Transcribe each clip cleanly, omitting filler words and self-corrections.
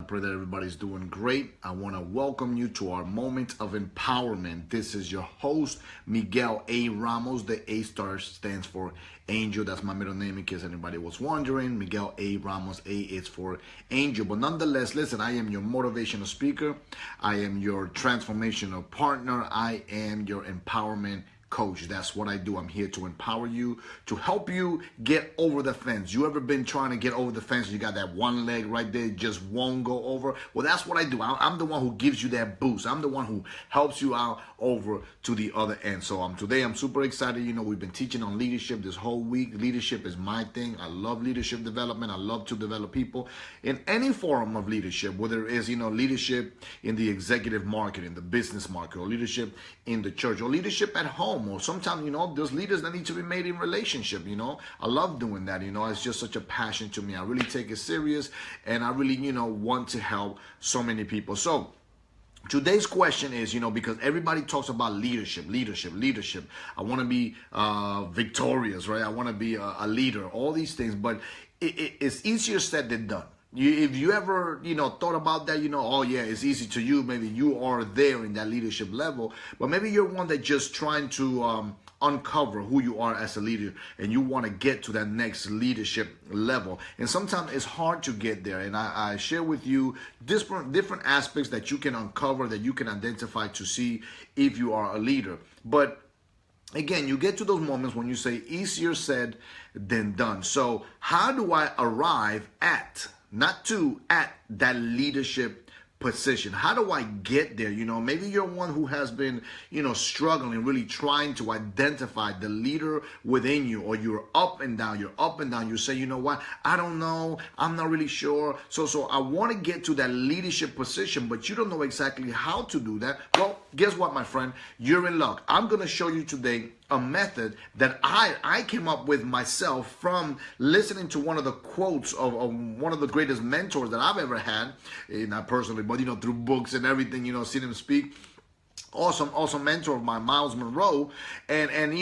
pray that everybody's doing great. I want to welcome you to our moment of empowerment. This is your host, Miguel A. Ramos. The A star stands for Angel. That's my middle name in case anybody was wondering. Miguel A. Ramos. A is for Angel. But nonetheless, listen, I am your motivational speaker. I am your transformational partner. I am your empowerment coach. That's what I do. I'm here to empower you, to help you get over the fence. You ever been trying to get over the fence? You got that one leg right there, just won't go over. Well, that's what I do. I'm the one who gives you that boost. I'm the one who helps you out over to the other end. So today I'm super excited. You know, we've been teaching on leadership this whole week. Leadership is my thing. I love leadership development. I love to develop people in any form of leadership, whether it is, leadership in the executive market, in the business market, or leadership in the church, or leadership at home. Or sometimes, there's leaders that need to be made in relationship. I love doing that. It's just such a passion to me. I really take it serious, and I really, want to help so many people. So today's question is, because everybody talks about leadership. I want to be victorious, right? I want to be a leader, all these things, but it's easier said than done. If you ever, thought about that, oh yeah, it's easy to you. Maybe you are there in that leadership level, but maybe you're one that just trying to uncover who you are as a leader, and you want to get to that next leadership level. And sometimes it's hard to get there. And I share with you different aspects that you can uncover, that you can identify to see if you are a leader. But again, you get to those moments when you say easier said than done. So how do I arrive at, not to, at that leadership position? How do I get there? Maybe you're one who has been, struggling, really trying to identify the leader within you, or you're up and down. You say, you know what? I don't know. I'm not really sure. So I want to get to that leadership position, but you don't know exactly how to do that. Well, guess what, my friend? You're in luck. I'm going to show you today a method that I came up with myself from listening to one of the quotes of one of the greatest mentors that I've ever had, not personally, but through books and everything, seen him speak. Awesome mentor of mine, Myles Munroe, and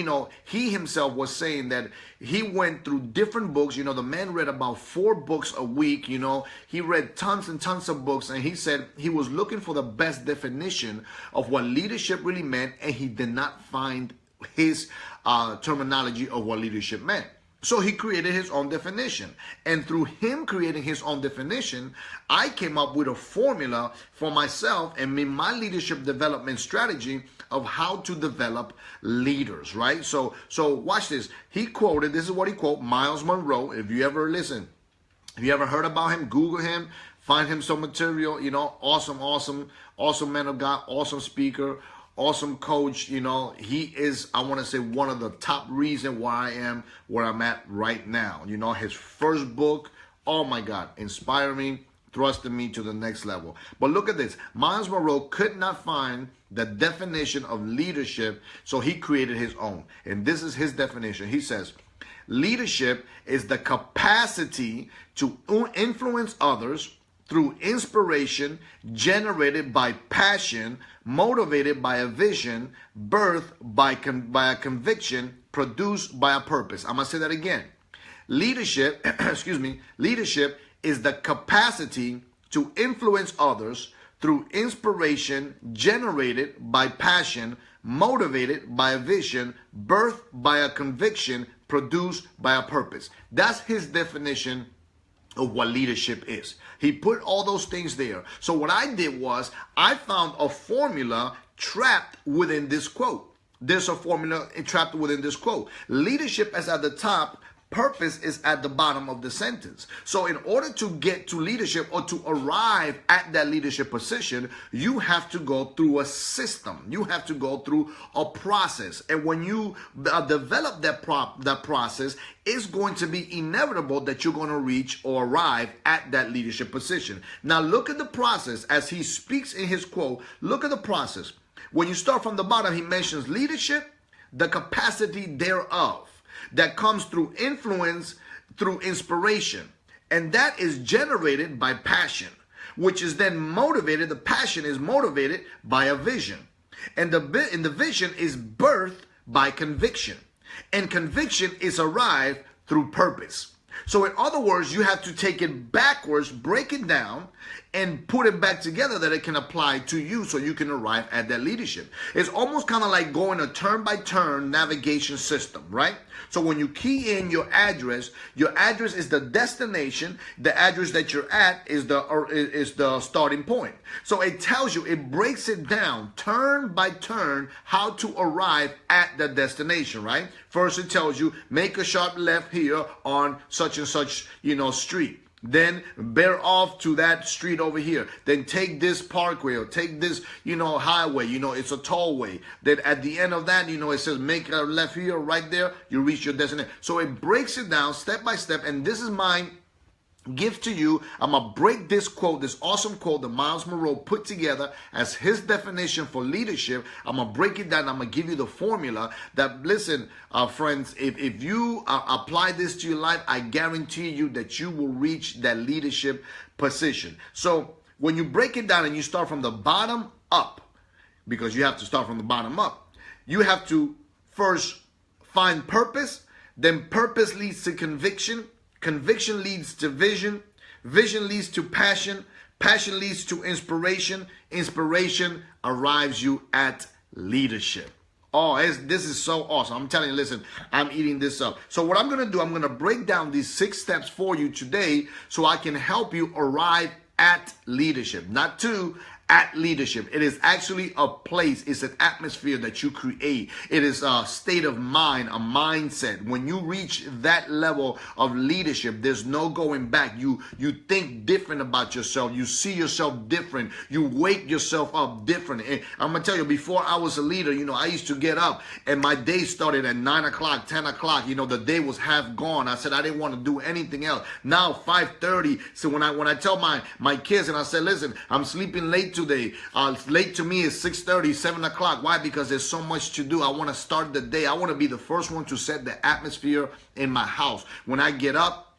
he himself was saying that he went through different books. The man read about 4 books a week. He read tons and tons of books, and he said he was looking for the best definition of what leadership really meant, and he did not find his terminology of what leadership meant. So he created his own definition. And through him creating his own definition, I came up with a formula for myself and my leadership development strategy of how to develop leaders, right? So watch this. He quoted, this is what he quoted, Myles Munroe. If you ever heard about him, Google him, find him some material, awesome man of God, awesome speaker, awesome coach. He is, I want to say, one of the top reasons why I am where I'm at right now. His first book, oh my God, inspired me, thrusted me to the next level. But look at this. Myles Munroe could not find the definition of leadership, so he created his own. And this is his definition. He says, leadership is the capacity to influence others through inspiration generated by passion, motivated by a vision, birthed by a conviction, produced by a purpose. I'm going to say that again. Leadership, leadership is the capacity to influence others through inspiration generated by passion, motivated by a vision, birthed by a conviction, produced by a purpose. That's his definition of what leadership is. He put all those things there. So what I did was I found a formula trapped within this quote. There's a formula trapped within this quote. Leadership is at the top. Purpose is at the bottom of the sentence. So in order to get to leadership, or to arrive at that leadership position, you have to go through a system. You have to go through a process. And when you develop that process, it's going to be inevitable that you're going to reach or arrive at that leadership position. Now look at the process as he speaks in his quote. Look at the process. When you start from the bottom, he mentions leadership, the capacity thereof, that comes through influence, through inspiration. And that is generated by passion, which is then motivated. The passion is motivated by a vision. And the vision is birthed by conviction. And conviction is arrived through purpose. So in other words, you have to take it backwards, break it down and put it back together that it can apply to you so you can arrive at that leadership. It's almost kind of like going a turn-by-turn navigation system, right? So when you key in your address is the destination. The address that you're at is the starting point. So it tells you, it breaks it down turn by turn how to arrive at the destination, right? First it tells you, make a sharp left here on such and such, street. Then bear off to that street over here. Then take this parkway or take this, highway. It's a tollway. Then at the end of that, it says make a left here, right there. You reach your destination. So it breaks it down step by step. And this is my gift to you. I'm going to break this quote, this awesome quote that Miles Monroe put together as his definition for leadership. I'm going to break it down. I'm going to give you the formula that, listen, friends, if you apply this to your life, I guarantee you that you will reach that leadership position. So when you break it down and you start from the bottom up, because you have to start from the bottom up, you have to first find purpose, then purpose leads to conviction. Conviction leads to vision. Vision leads to passion. Passion leads to inspiration. Inspiration arrives you at leadership. Oh, this is so awesome. I'm telling you, listen, I'm eating this up. So what I'm going to do, I'm going to break down these 6 steps for you today so I can help you arrive at leadership. Not to, at leadership. It is actually a place. It's an atmosphere that you create. It is a state of mind, a mindset. When you reach that level of leadership, there's no going back. You think different about yourself. You see yourself different. You wake yourself up different. And I'm going to tell you, before I was a leader, I used to get up and my day started at 9 o'clock, 10 o'clock. The day was half gone. I said I didn't want to do anything else. Now 5:30. So when I tell my kids and I said, listen, I'm sleeping late today. Late to me is 6:30, 7 o'clock. Why? Because there's so much to do. I want to start the day. I want to be the first one to set the atmosphere in my house. When I get up,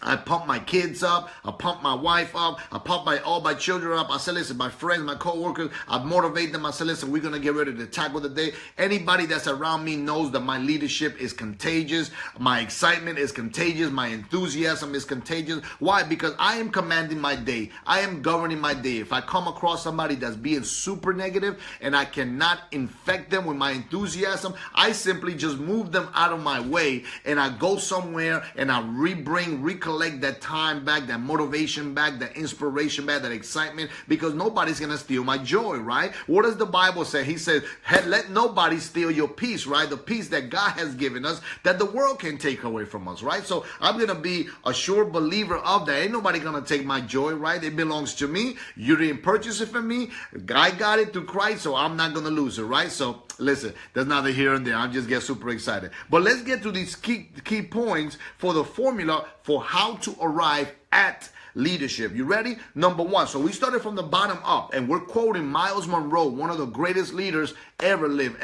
I pump my kids up. I pump my wife up. I pump all my children up. I say, listen, my friends, my co-workers, I motivate them. I say, listen, we're going to get ready to tackle the day. Anybody that's around me knows that my leadership is contagious. My excitement is contagious. My enthusiasm is contagious. Why? Because I am commanding my day. I am governing my day. If I come across somebody that's being super negative and I cannot infect them with my enthusiasm, I simply just move them out of my way and I go somewhere and I recollect that time back, that motivation back, that inspiration back, that excitement, because nobody's going to steal my joy, right? What does the Bible say? He says, let nobody steal your peace, right? The peace that God has given us that the world can take away from us, right? So I'm going to be a sure believer of that. Ain't nobody going to take my joy, right? It belongs to me. You didn't purchase it from me. I got it through Christ, so I'm not going to lose it, right? So listen, there's neither here and there. I just get super excited. But let's get to these key points for the formula for how to arrive at leadership. You ready? Number 1. So we started from the bottom up and we're quoting Miles Monroe, one of the greatest leaders ever live.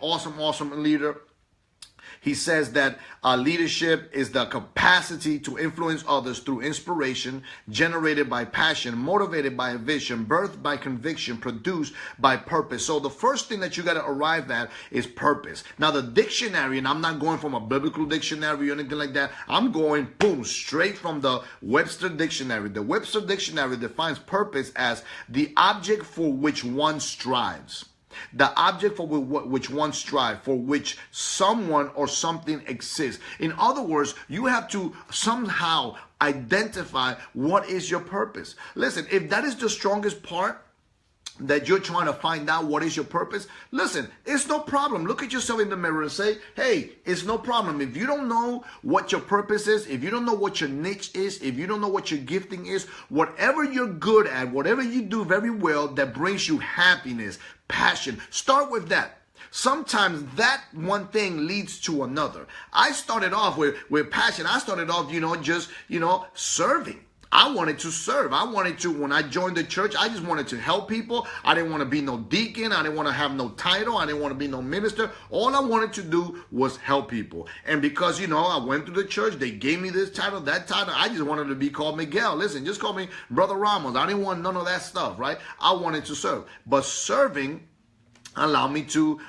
Awesome leader. He says that leadership is the capacity to influence others through inspiration, generated by passion, motivated by a vision, birthed by conviction, produced by purpose. So the first thing that you got to arrive at is purpose. Now the dictionary, and I'm not going from a biblical dictionary or anything like that. I'm going, boom, straight from the Webster Dictionary. The Webster Dictionary defines purpose as the object for which one strives. The object for which one strives, for which someone or something exists. In other words, you have to somehow identify what is your purpose. Listen, if that is the strongest part, that you're trying to find out what is your purpose, listen, it's no problem. Look at yourself in the mirror and say, hey, it's no problem. If you don't know what your purpose is, if you don't know what your niche is, if you don't know what your gifting is, whatever you're good at, whatever you do very well that brings you happiness, passion, start with that. Sometimes that one thing leads to another. I started off with passion. I started off, just serving. I wanted to serve. I wanted to, when I joined the church, I just wanted to help people. I didn't want to be no deacon. I didn't want to have no title. I didn't want to be no minister. All I wanted to do was help people. And because, I went to the church, they gave me this title, that title. I just wanted to be called Miguel. Listen, just call me Brother Ramos. I didn't want none of that stuff, right? I wanted to serve. But serving allow me to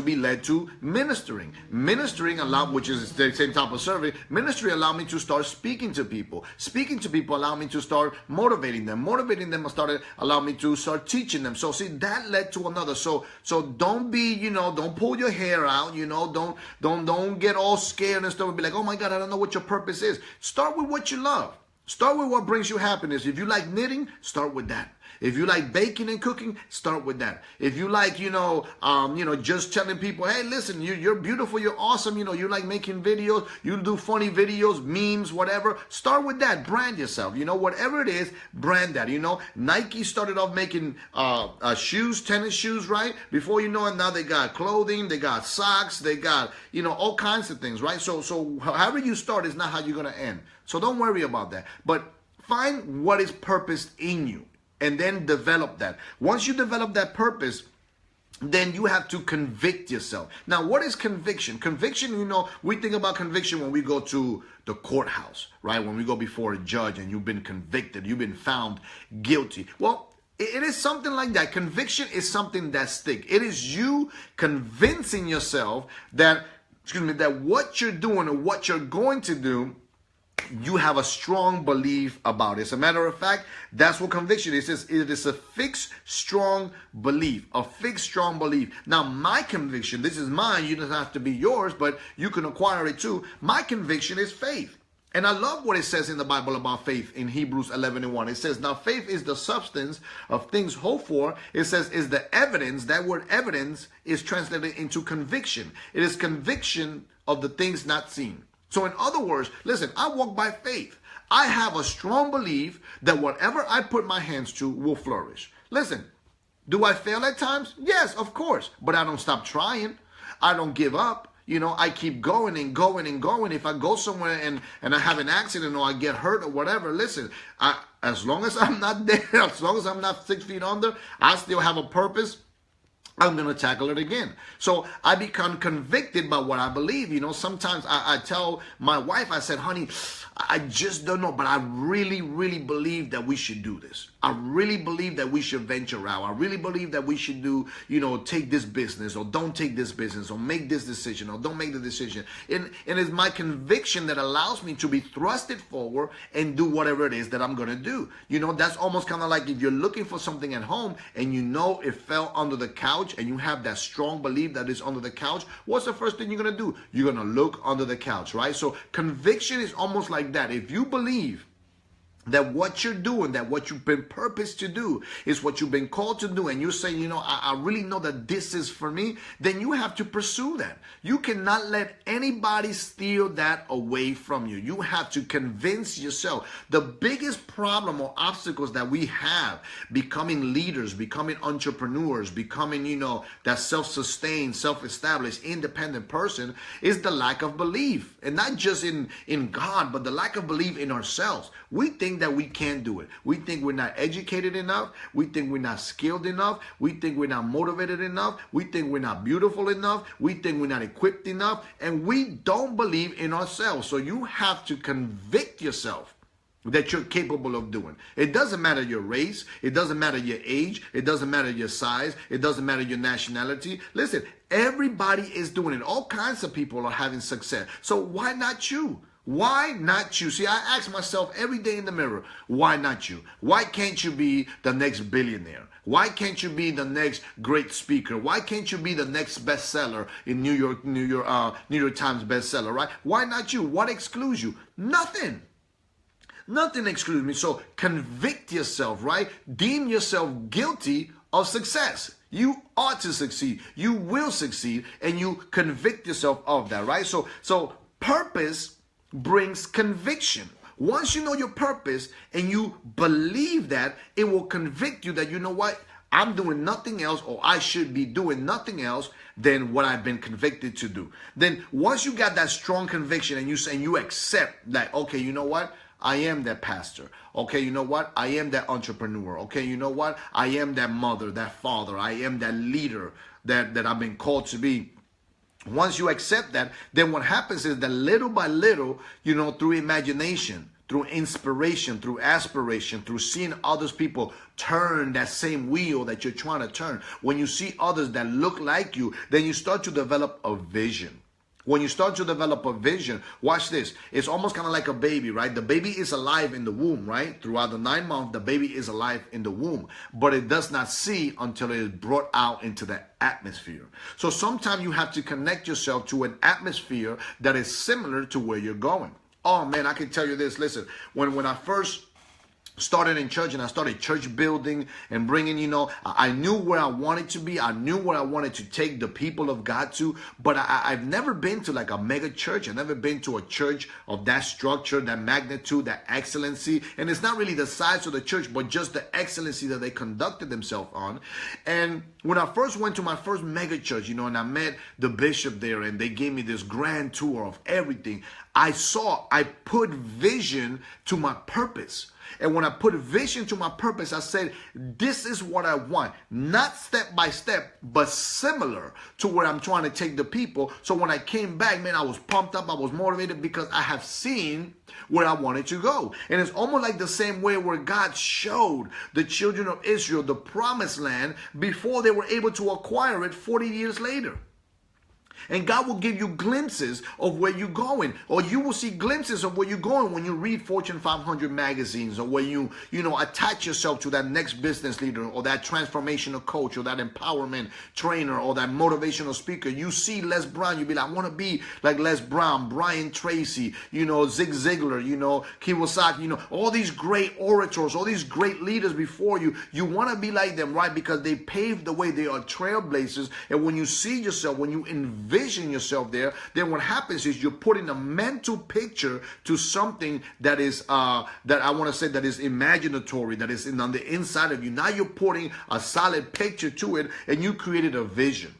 be led to ministering. Ministering allow, which is the same type of survey. Ministry allow me to start speaking to people. Speaking to people allow me to start motivating them. Motivating them allow me to start teaching them. So see, that led to another. So don't be, don't pull your hair out. Don't get all scared and stuff and be like, oh my God, I don't know what your purpose is. Start with what you love. Start with what brings you happiness. If you like knitting, start with that. If you like baking and cooking, start with that. If you like, just telling people, hey, listen, you're beautiful, you're awesome, you like making videos, you do funny videos, memes, whatever, start with that. Brand yourself. Whatever it is, brand that. Nike started off making shoes, tennis shoes, right? Before you know it, now they got clothing, they got socks, they got, all kinds of things, right? So however you start is not how you're going to end. So don't worry about that. But find what is purposed in you. And then develop that. Once you develop that purpose, then you have to convict yourself. Now, what is conviction? Conviction, we think about conviction when we go to the courthouse, right? When we go before a judge and you've been convicted, you've been found guilty. Well, it is something like that. Conviction is something that sticks. It is you convincing yourself that what you're doing or what you're going to do, you have a strong belief about it. As a matter of fact, that's what conviction is. It is a fixed, strong belief. A fixed, strong belief. Now, my conviction, this is mine. You don't have to be yours, but you can acquire it too. My conviction is faith. And I love what it says in the Bible about faith in Hebrews 11:1. It says, now faith is the substance of things hoped for. It says, is the evidence. That word evidence is translated into conviction. It is conviction of the things not seen. So in other words, listen, I walk by faith. I have a strong belief that whatever I put my hands to will flourish. Listen, do I fail at times? Yes, of course. But I don't stop trying. I don't give up. I keep going and going and going. If I go somewhere and I have an accident or I get hurt or whatever, listen, as long as I'm not there, as long as I'm not 6 feet under, I still have a purpose. I'm going to tackle it again. So I become convicted by what I believe. Sometimes I tell my wife, I said, honey, I just don't know, but I really, really believe that we should do this. I really believe that we should venture out. I really believe that we should do, take this business or don't take this business or make this decision or don't make the decision. And it's my conviction that allows me to be thrusted forward and do whatever it is that I'm going to do. That's almost kind of like if you're looking for something at home and it fell under the couch and you have that strong belief that it's under the couch, what's the first thing you're going to do? You're going to look under the couch, right? So conviction is almost like that. If you believe that what you're doing, that what you've been purposed to do is what you've been called to do, and you're saying, I really know that this is for me, then you have to pursue that. You cannot let anybody steal that away from you. You have to convince yourself. The biggest problem or obstacles that we have becoming leaders, becoming entrepreneurs, becoming, that self-sustained, self-established, independent person is the lack of belief. And not just in God, but the lack of belief in ourselves. We think that we can't do it. We think we're not educated enough. We think we're not skilled enough. We think we're not motivated enough. We think we're not beautiful enough. We think we're not equipped enough. And we don't believe in ourselves. So you have to convict yourself that you're capable of doing. It doesn't matter your race. It doesn't matter your age. It doesn't matter your size. It doesn't matter your nationality. Listen, everybody is doing it. All kinds of people are having success. So why not you? Why not you? See, I ask myself every day in the mirror, why not you? Why can't you be the next billionaire? Why can't you be the next great speaker? Why can't you be the next bestseller in New York Times bestseller, right? Why not you? What excludes you? Nothing. Nothing excludes me. So convict yourself, right? Deem yourself guilty of success. You ought to succeed. You will succeed, and you convict yourself of that, right? So purpose brings conviction. Once you know your purpose and you believe that, it will convict you that, you know what, I'm doing nothing else, or I should be doing nothing else than what I've been convicted to do. Then once you got that strong conviction and you accept that, okay, you know what, I am that pastor. Okay, you know what, I am that entrepreneur. Okay, you know what, I am that mother, that father. I am that leader that I've been called to be. Once you accept that, then what happens is that little by little, through imagination, through inspiration, through aspiration, through seeing others people turn that same wheel that you're trying to turn. When you see others that look like you, then you start to develop a vision. When you start to develop a vision, watch this. It's almost kind of like a baby, right? The baby is alive in the womb, right? Throughout the 9 months, the baby is alive in the womb, but it does not see until it is brought out into the atmosphere. So sometimes you have to connect yourself to an atmosphere that is similar to where you're going. Oh man, I can tell you this. Listen, when I first started in church and I started church building and bringing, I knew where I wanted to be. I knew where I wanted to take the people of God to, but I've never been to like a mega church. I've never been to a church of that structure, that magnitude, that excellency. And it's not really the size of the church, but just the excellency that they conducted themselves on. And when I first went to my first mega church, and I met the bishop there and they gave me this grand tour of everything, I put vision to my purpose. And when I put vision to my purpose, I said, this is what I want. Not step by step, but similar to where I'm trying to take the people. So when I came back, man, I was pumped up. I was motivated because I have seen where I wanted to go. And it's almost like the same way where God showed the children of Israel the promised land before they were able to acquire it 40 years later. And God will give you glimpses of where you're going, or you will see glimpses of where you're going when you read Fortune 500 magazines, or when you attach yourself to that next business leader, or that transformational coach, or that empowerment trainer, or that motivational speaker. You see Les Brown, you be like, I want to be like Les Brown, Brian Tracy, Zig Ziglar, Kiyosaki, all these great orators, all these great leaders before you. You want to be like them, right? Because they paved the way. They are trailblazers. And when you see yourself, when you envision yourself there, then what happens is you're putting a mental picture to something that is that I want to say that is imaginatory, that is on the inside of you. Now you're putting a solid picture to it, and you created a vision.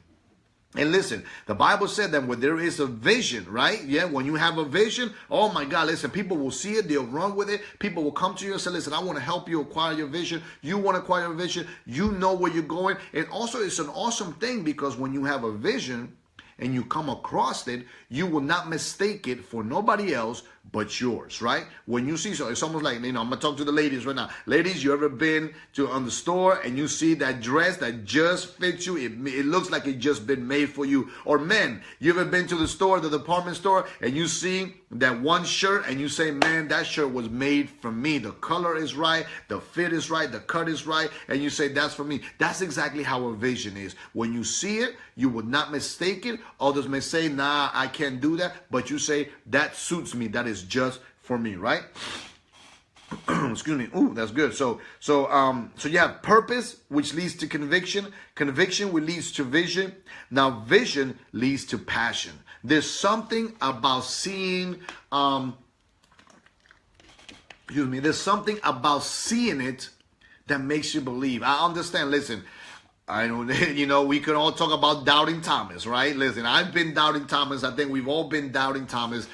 And listen, the Bible said that when there is a vision, right? Yeah, when you have a vision, oh my God, listen, people will see it, they'll run with it. People will come to you and say, listen, I want to help you acquire your vision. You want to acquire a vision. You know where you're going. And also it's an awesome thing because when you have a vision, and you come across it, you will not mistake it for nobody else but yours, right? When you see, so it's almost like, I'm gonna talk to the ladies right now. Ladies, you ever been on the store and you see that dress that just fits you? It looks like it just been made for you. Or men, you ever been to the store, the department store, and you see that one shirt and you say, man, that shirt was made for me. The color is right, the fit is right, the cut is right, and you say, that's for me. That's exactly how a vision is. When you see it, you will not mistake it. Others may say, nah, I can't do that, but you say, that suits me. That is just for me, right? Excuse me. Ooh, that's good. So you have purpose, which leads to conviction. Conviction, which leads to vision. Now, vision leads to passion. There's something about seeing, there's something about seeing it that makes you believe. I understand. Listen, I don't, we can all talk about doubting Thomas, right? Listen, I've been doubting Thomas. I think we've all been doubting Thomas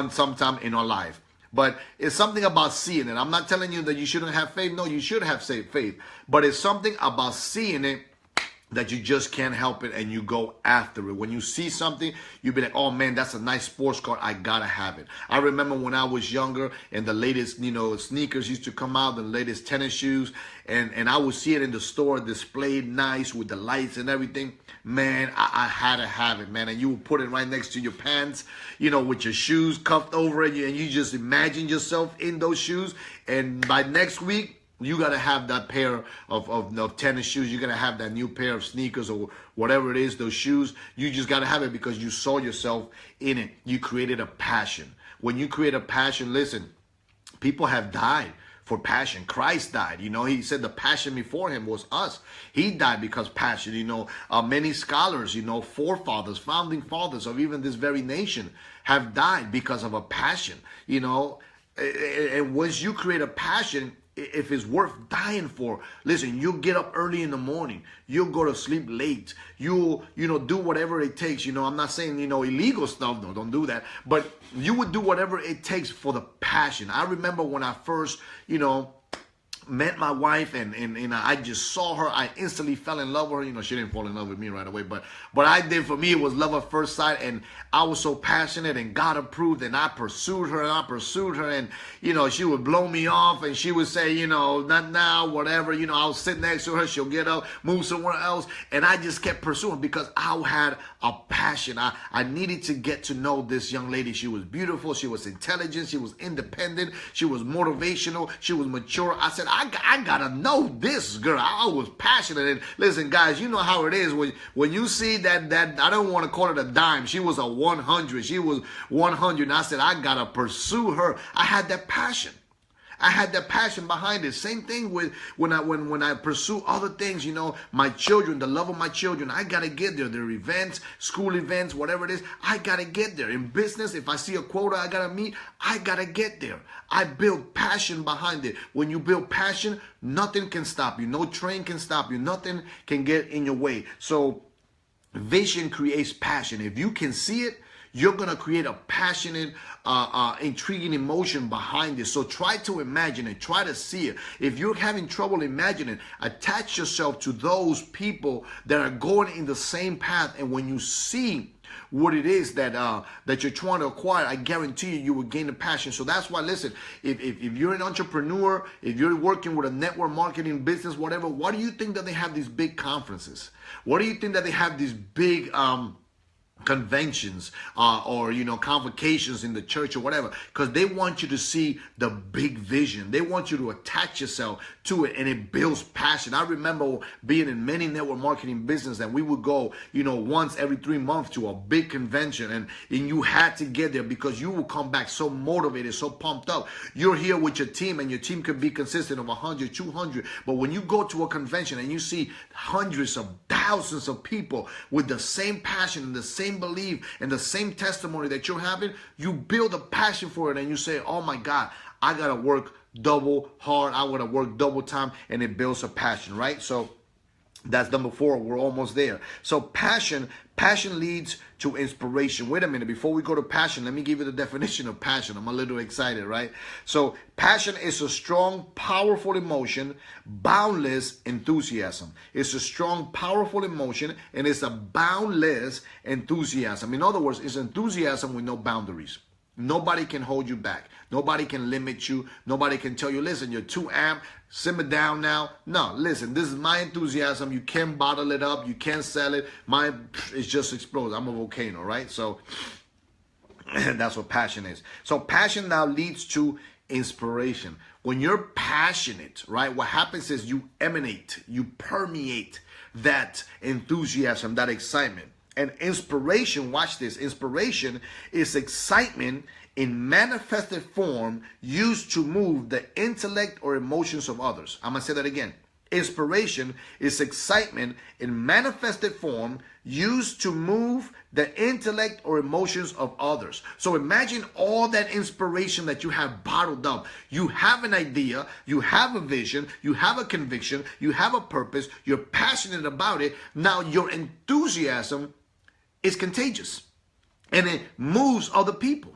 sometime in our life. But it's something about seeing it. I'm not telling you that you shouldn't have faith. No, you should have faith. But it's something about seeing it that you just can't help it and you go after it. When you see something, you be like, oh man, that's a nice sports car. I gotta have it. I remember when I was younger and the latest, sneakers used to come out, the latest tennis shoes, and I would see it in the store displayed nice with the lights and everything. Man, I had to have it, man. And you would put it right next to your pants, with your shoes cuffed over it, and you just imagine yourself in those shoes. And by next week, you got to have that pair of tennis shoes. You're going to have that new pair of sneakers or whatever it is, those shoes. You just got to have it because you saw yourself in it. You created a passion. When you create a passion, listen, people have died for passion. Christ died. He said the passion before him was us. He died because passion. Many scholars, forefathers, founding fathers of even this very nation have died because of a passion. And once you create a passion, if it's worth dying for, listen, you'll get up early in the morning. You'll go to sleep late. You'll, do whatever it takes. I'm not saying, illegal stuff. No, don't do that. But you would do whatever it takes for the passion. I remember when I first, met my wife, and I just saw her. I instantly fell in love with her. You know, she didn't fall in love with me right away, but I did. For me, it was love at first sight, and I was so passionate, and God approved, and I pursued her, and you know, she would blow me off, and she would say, you know, not now, whatever. You know, I was sitting next to her, she'll get up, move somewhere else, and I just kept pursuing because I had a passion. I needed to get to know this young lady. She was beautiful, she was intelligent, she was independent, she was motivational, she was mature. I said, I gotta know this girl. I was passionate. And listen, guys, you know how it is when you see that I don't want to call it a dime. She was a 100. She was 100. And I said, I gotta pursue her. I had that passion. I had that passion behind it. Same thing with when I pursue other things, you know, my children, the love of my children. I got to get there. Their events, school events, whatever it is, I got to get there. In business, if I see a quota I got to meet, I got to get there. I build passion behind it. When you build passion, nothing can stop you. No train can stop you. Nothing can get in your way. So vision creates passion. If you can see it, you're going to create a passionate, intriguing emotion behind it. So try to imagine it. Try to see it. If you're having trouble imagining, attach yourself to those people that are going in the same path. And when you see what it is that you're trying to acquire, I guarantee you will gain the passion. So that's why, listen, if you're an entrepreneur, if you're working with a network marketing business, whatever, why do you think that they have these big conferences? Why do you think that they have these big conventions or, you know, convocations in the church or whatever? Because they want you to see the big vision. They want you to attach yourself to it, and it builds passion. I remember being in many network marketing business, and we would go, you know, once every 3 months to a big convention, and you had to get there because you will come back so motivated, so pumped up. You're here with your team, and your team could be consistent of 100, 200, but when you go to a convention and you see hundreds of thousands of people with the same passion and the same belief and the same testimony that you're having, you build a passion for it, and you say, oh my God, I gotta work double hard, I gotta work double time, and it builds a passion, right? So that's number 4. We're almost there. So passion leads to inspiration. Wait a minute, before we go to passion, let me give you the definition of passion. I'm a little excited, right? So passion is a strong, powerful emotion, boundless enthusiasm. It's a strong, powerful emotion, and it's a boundless enthusiasm. In other words, it's enthusiasm with no boundaries. Nobody can hold you back. Nobody can limit you. Nobody can tell you, listen, you're too amped, simmer down now. No, listen, this is my enthusiasm. You can't bottle it up. You can't sell it. It just explodes. I'm a volcano, right? So that's what passion is. So passion now leads to inspiration. When you're passionate, right, what happens is you emanate, you permeate that enthusiasm, that excitement. And inspiration, watch this, inspiration is excitement in manifested form used to move the intellect or emotions of others. I'm going to say that again. Inspiration is excitement in manifested form used to move the intellect or emotions of others. So imagine all that inspiration that you have bottled up. You have an idea, you have a vision, you have a conviction, you have a purpose, you're passionate about it. Now your enthusiasm is contagious, and it moves other people,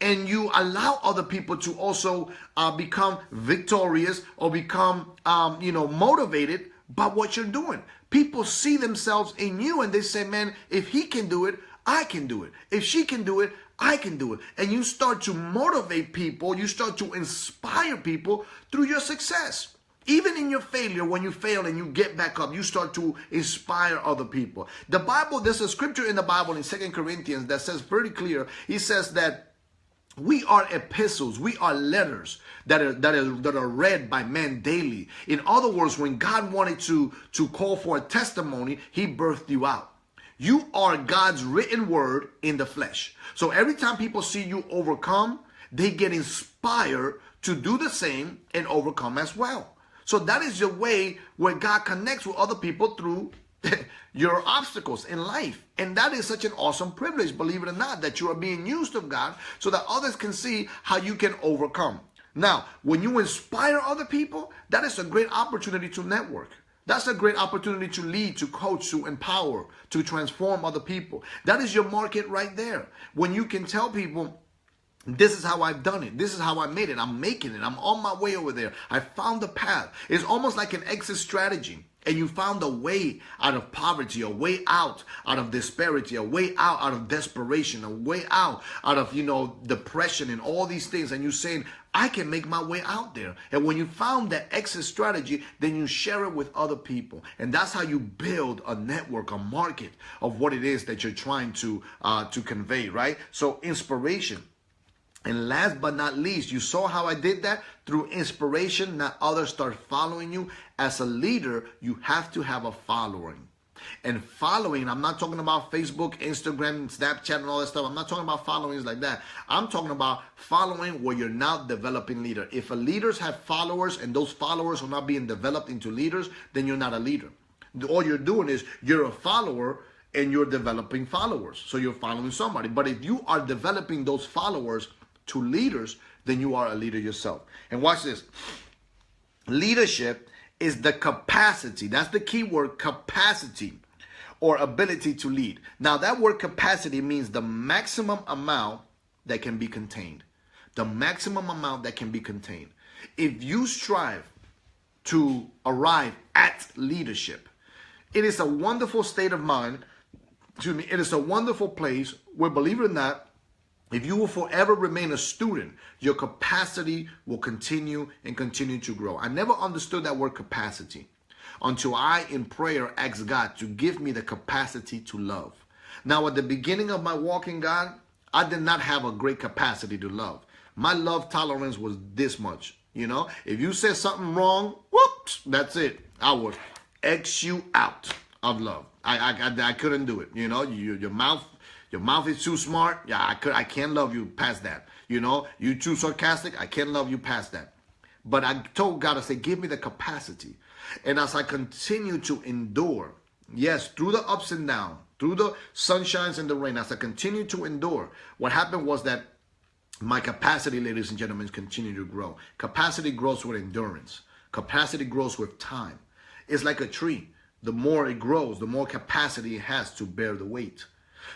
and you allow other people to also become victorious or become motivated by what you're doing. People see themselves in you, and they say, man, if he can do it, I can do it. If she can do it, I can do it. And you start to motivate people, you start to inspire people through your success. Even in your failure, when you fail and you get back up, you start to inspire other people. The Bible, there's a scripture in the Bible in 2 Corinthians that says pretty clear. He says that we are epistles, we are letters that are read by men daily. In other words, when God wanted to call for a testimony, he birthed you out. You are God's written word in the flesh. So every time people see you overcome, they get inspired to do the same and overcome as well. So that is your way where God connects with other people through your obstacles in life. And that is such an awesome privilege, believe it or not, that you are being used of God so that others can see how you can overcome. Now, when you inspire other people, that is a great opportunity to network. That's a great opportunity to lead, to coach, to empower, to transform other people. That is your market right there. When you can tell people, This is how I've done it. This is how I made it. I'm making it. I'm on my way over there. I found the path. It's almost like an exit strategy. And you found a way out of poverty, a way out of disparity, a way out of desperation, a way out of, depression and all these things. And you're saying, I can make my way out there. And when you found that exit strategy, then you share it with other people. And that's how you build a network, a market of what it is that you're trying to convey, right? So inspiration. And last but not least, you saw how I did that? Through inspiration, now others start following you. As a leader, you have to have a following. And following, I'm not talking about Facebook, Instagram, Snapchat, and all that stuff. I'm not talking about followings like that. I'm talking about following where you're not developing leader. If a leaders have followers and those followers are not being developed into leaders, then you're not a leader. All you're doing is you're a follower and you're developing followers. So you're following somebody. But if you are developing those followers to leaders, then you are a leader yourself. And watch this. Leadership is the capacity. That's the key word, capacity or ability to lead. Now that word capacity means the maximum amount that can be contained. The maximum amount that can be contained. If you strive to arrive at leadership, it is a wonderful state of mind. Excuse me. It is a wonderful place where, believe it or not, if you will forever remain a student, your capacity will continue and continue to grow. I never understood that word capacity until I, in prayer, asked God to give me the capacity to love. Now, at the beginning of my walk in God, I did not have a great capacity to love. My love tolerance was this much. If you said something wrong, whoops, that's it. I would X you out of love. I couldn't do it. Your mouth is too smart. Yeah, I can't love you past that. You too sarcastic. I can't love you past that. But I told God, I said, give me the capacity. And as I continue to endure, yes, through the ups and downs, through the sunshines and the rain, as I continue to endure, what happened was that my capacity, ladies and gentlemen, continued to grow. Capacity grows with endurance. Capacity grows with time. It's like a tree. The more it grows, the more capacity it has to bear the weight.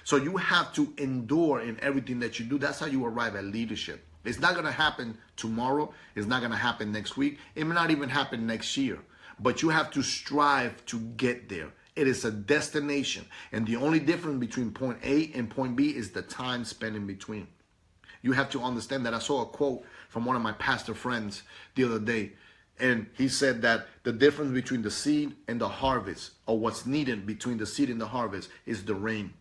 So you have to endure in everything that you do. That's how you arrive at leadership. It's not going to happen tomorrow. It's not going to happen next week. It may not even happen next year. But you have to strive to get there. It is a destination. And the only difference between point A and point B is the time spent in between. You have to understand that. I saw a quote from one of my pastor friends the other day. And he said that the difference between the seed and the harvest, or what's needed between the seed and the harvest, is the rain.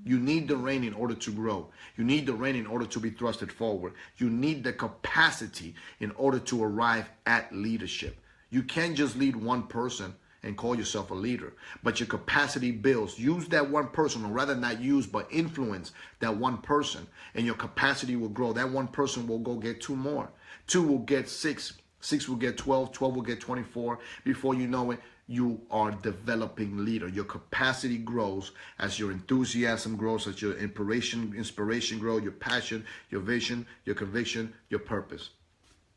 You need the rain in order to grow. You need the rain in order to be thrusted forward. You need the capacity in order to arrive at leadership. You can't just lead one person and call yourself a leader, but your capacity builds. Use that one person, or rather not use, but influence that one person, and your capacity will grow. That one person will go get two more. Two will get 6. 6 will get 12. 12 will get 24. Before you know it, you are developing leader. Your capacity grows as your enthusiasm grows, as your inspiration grows, your passion, your vision, your conviction, your purpose.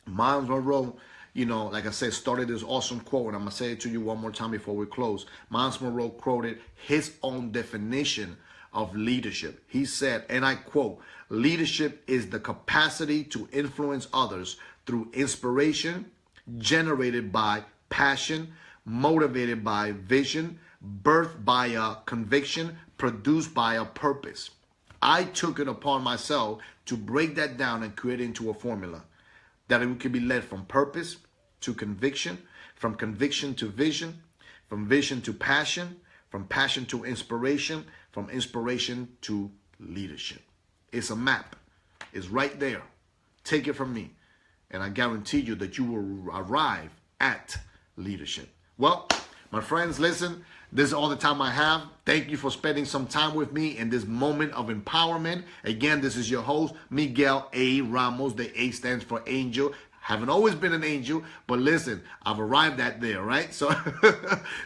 Miles Monroe, like I said, started this awesome quote, and I'm going to say it to you one more time before we close. Miles Monroe quoted his own definition of leadership. He said, and I quote, "Leadership is the capacity to influence others through inspiration generated by passion, motivated by vision, birthed by a conviction, produced by a purpose." I took it upon myself to break that down and create it into a formula that it could be led from purpose to conviction, from conviction to vision, from vision to passion, from passion to inspiration, from inspiration to leadership. It's a map. It's right there. Take it from me. And I guarantee you that you will arrive at leadership. Well, my friends, listen, this is all the time I have. Thank you for spending some time with me in this moment of empowerment. Again, this is your host, Miguel A. Ramos. The A stands for angel. Haven't always been an angel, but listen, I've arrived at there, right? So,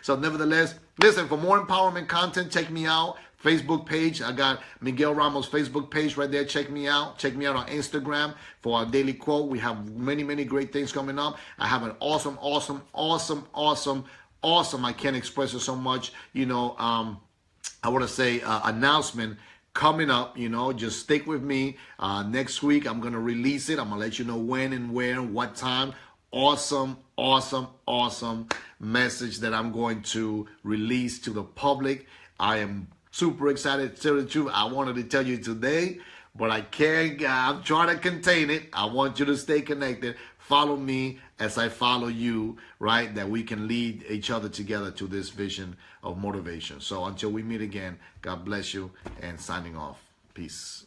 nevertheless, listen, for more empowerment content, check me out. Facebook page. I got Miguel Ramos Facebook page right there. Check me out. Check me out on Instagram for our daily quote. We have many, many great things coming up. I have an awesome, I can't express it so much, I want to say announcement coming up. Just stick with me. Next week, I'm going to release it. I'm going to let you know when and where, what time. Awesome message that I'm going to release to the public. I am super excited to tell the truth. I wanted to tell you today, but I can't. I'm trying to contain it. I want you to stay connected. Follow me as I follow you, right? That we can lead each other together to this vision of motivation. So until we meet again, God bless you, and signing off. Peace.